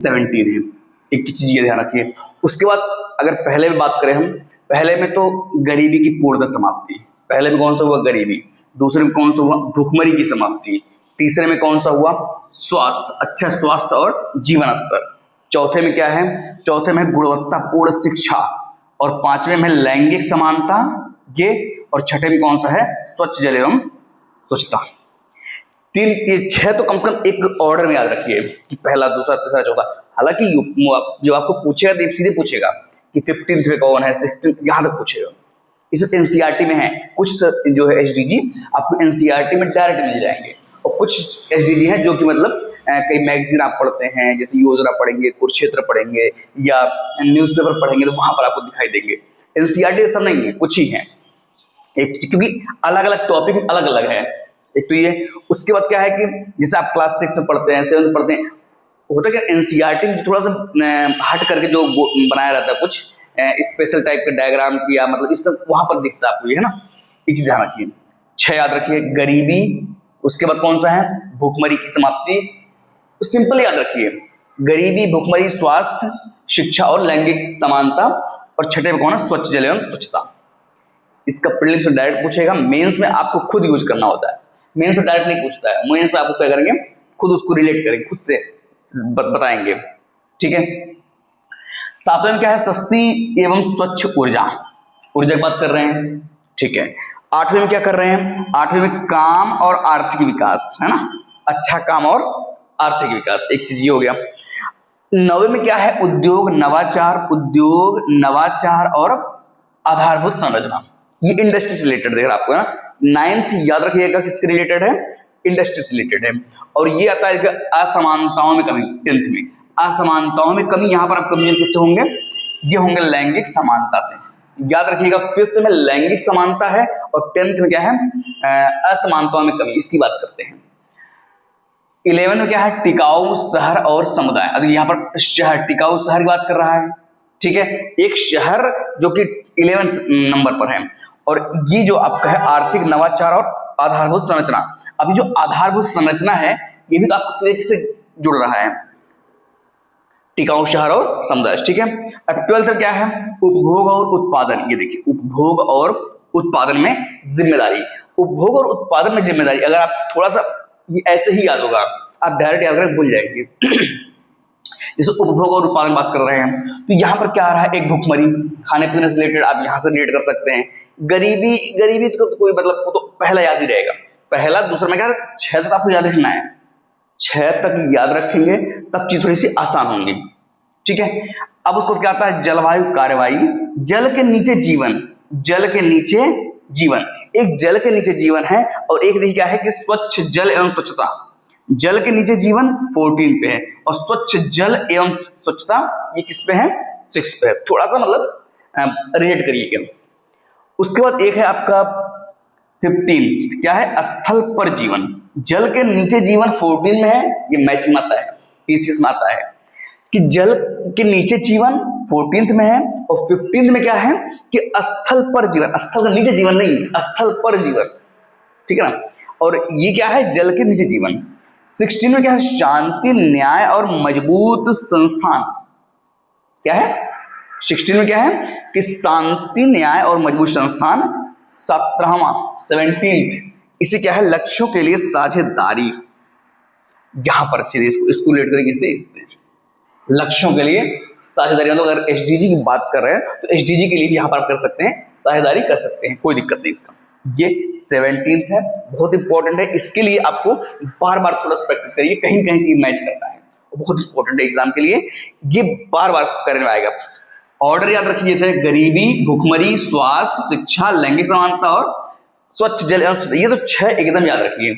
17 है। एक चीज ये ध्यान रखिए। उसके बाद अगर पहले में बात करें हम, पहले में तो गरीबी की पूर्णतः समाप्ति, पहले में कौन सा हुआ गरीबी, दूसरे में कौन सा हुआ भूखमरी की समाप्ति, तीसरे में कौन सा हुआ स्वास्थ्य, अच्छा स्वास्थ्य और जीवन स्तर, चौथे में क्या है, चौथे में गुणवत्तापूर्ण शिक्षा, और पांचवें में लैंगिक समानता ये, और छठे में कौन सा है स्वच्छ जल एवं स्वच्छता। तीन ये छह तो कम से कम एक ऑर्डर में याद रखिए कि पहला दूसरा तीसरा चौथा। हालांकि जब आपको पूछेगा तो सीधे पूछेगा कि 15th में कौन है, 16th यहां तक पूछेगा। इस एनसीईआरटी में है कुछ जो है एसडीजी आपको एनसीईआरटी में डायरेक्ट मिल जाएंगे, और कुछ एसडीजी है जो कि मतलब कई मैगजीन आप पढ़ते हैं, जैसे योजना पढ़ेंगे, कुरुक्षेत्र पढ़ेंगे या न्यूज़पेपर पढ़ेंगे तो वहां पर आपको दिखाई देंगे। एनसीईआरटी सब नहीं है, कुछ ही है एक, क्योंकि अलग अलग टॉपिक अलग अलग है। एक तो ये, उसके बाद क्या है कि जैसे आप क्लास 6 में पढ़ते हैं, 7 में पढ़ते हैं, होता क्या एनसीईआरटी में थोड़ा सा हट करके जो बनाया रहता है कुछ स्पेशल टाइप के डायग्राम किया, मतलब इस सब वहां पर दिखता है आपको, ये है ना। एक चीज ध्यान रखिए, 6 याद रखिए गरीबी, उसके बाद कौन सा है भूखमरी की समाप्ति, तो सिंपल याद रखिए गरीबी, भूखमरी, स्वास्थ्य, शिक्षा और लैंगिक समानता, और छठे में कौन है स्वच्छ जल एवं स्वच्छता। इसका प्रीलिम्स में डायरेक्ट पूछेगा, मेंस में आपको खुद यूज करना होता है, मेंस में डायरेक्ट नहीं पूछता है, मेंस में आपको क्या करेंगे खुद उसको रिलेट करेंगे, खुद से बताएंगे, ठीक है। सातवें में क्या है सस्ती एवं स्वच्छ ऊर्जा, ऊर्जा की बात कर रहे हैं, ठीक है। आठवें में क्या कर रहे हैं, आठवें में काम और आर्थिक विकास, है ना, अच्छा काम और आर्थिक विकास, एक चीज ये हो गया। नौवें में क्या है उद्योग नवाचार और आधारभूत संरचना, ये इंडस्ट्री से रिलेटेड देख रहा आपको, है ना। 9th याद रखिएगा किसके रिलेटेड है, इंडस्ट्री से रिलेटेड है। और ये आता है असमानताओं में कमी, 10th में असमानताओं में कमी, यहां पर आप कमी किससे होंगे, ये होंगे लैंगिक समानता से, याद रखिएगा। 5th में लैंगिक समानता है और 10th में क्या है असमानताओं में कमी, इसकी बात करते हैं। 11 में क्या है टिकाऊ शहर और समुदाय, अगर यहाँ पर शहर टिकाऊ शहर की बात कर रहा है, ठीक है, एक शहर जो कि 11th नंबर पर है। और ये जो आपका है आर्थिक नवाचार और आधारभूत संरचना, अभी जो आधारभूत संरचना है ये भी तो आपको एक से जुड़ रहा है, टिकाऊ शहर और समुदाय, ठीक है। अब 12th में क्या है उपभोग और उत्पादन, ये देखिए उपभोग और उत्पादन में जिम्मेदारी, उपभोग और उत्पादन में जिम्मेदारी, अगर आप थोड़ा सा ये ऐसे ही याद होगा, आप डायरेक्ट याद करके भूल जाएंगे। जैसे उपभोग और उत्पादन बात कर रहे हैं तो यहाँ पर क्या आ रहा है, एक भूखमरी, खाने पीने से रिलेटेड आप यहाँ से रिलेट कर सकते हैं। गरीबी तो कोई मतलब वो तो पहला याद ही रहेगा, पहला दूसरा में क्या 6 तक आपको याद रखना है, 6 तक याद रखेंगे तब चीज थोड़ी सी आसान होंगी, ठीक है। अब उसको क्या आता है जलवायु कार्रवाई, जल के नीचे जीवन, जल के नीचे जीवन, एक जल के नीचे जीवन है, और एक देखिए क्या है कि स्वच्छ जल एवं स्वच्छता, जल के नीचे जीवन 14 पे है, और स्वच्छ जल एवं स्वच्छता ये किस पे है 6 पे है, थोड़ा सा मतलब रिलेट करिएगा। उसके बाद एक है आपका 15 क्या है स्थल पर जीवन, जल के नीचे जीवन 14 में है, ये मैचिंग आता है, पीसीएस में आता है कि जल के नीचे जीवन 14th में है, और 15th में क्या है कि स्थल पर जीवन, स्थल के नीचे जीवन नहीं, स्थल पर जीवन, ठीक है ना। और ये क्या है जल के नीचे जीवन। 16 में क्या है शांति न्याय और मजबूत संस्थान, क्या है 16 में क्या है कि शांति न्याय और मजबूत संस्थान। 17th इसे क्या है लक्ष्यों के लिए साझेदारी, यहां पर सीधे इसको रिलेट करेंगे इससे लक्ष्यों के लिए साझेदारी, मतलब अगर एसडीजी की बात कर रहे हैं तो एसडीजी के लिए भी यहाँ पर आप कर सकते हैं, साझेदारी कर सकते हैं, कोई दिक्कत नहीं इसका। ये 17th है, बहुत इंपॉर्टेंट है, इसके लिए आपको बार बार थोड़ा सा प्रैक्टिस करिए, कहीं कहीं से मैच करता है, बहुत इंपॉर्टेंट है एग्जाम के लिए, ये बार बार करने में आएगा। ऑर्डर याद रखिए जैसे गरीबी, भूखमरी, स्वास्थ्य, शिक्षा, लैंगिक समानता और स्वच्छ जल, ये तो 6 एकदम याद रखिए।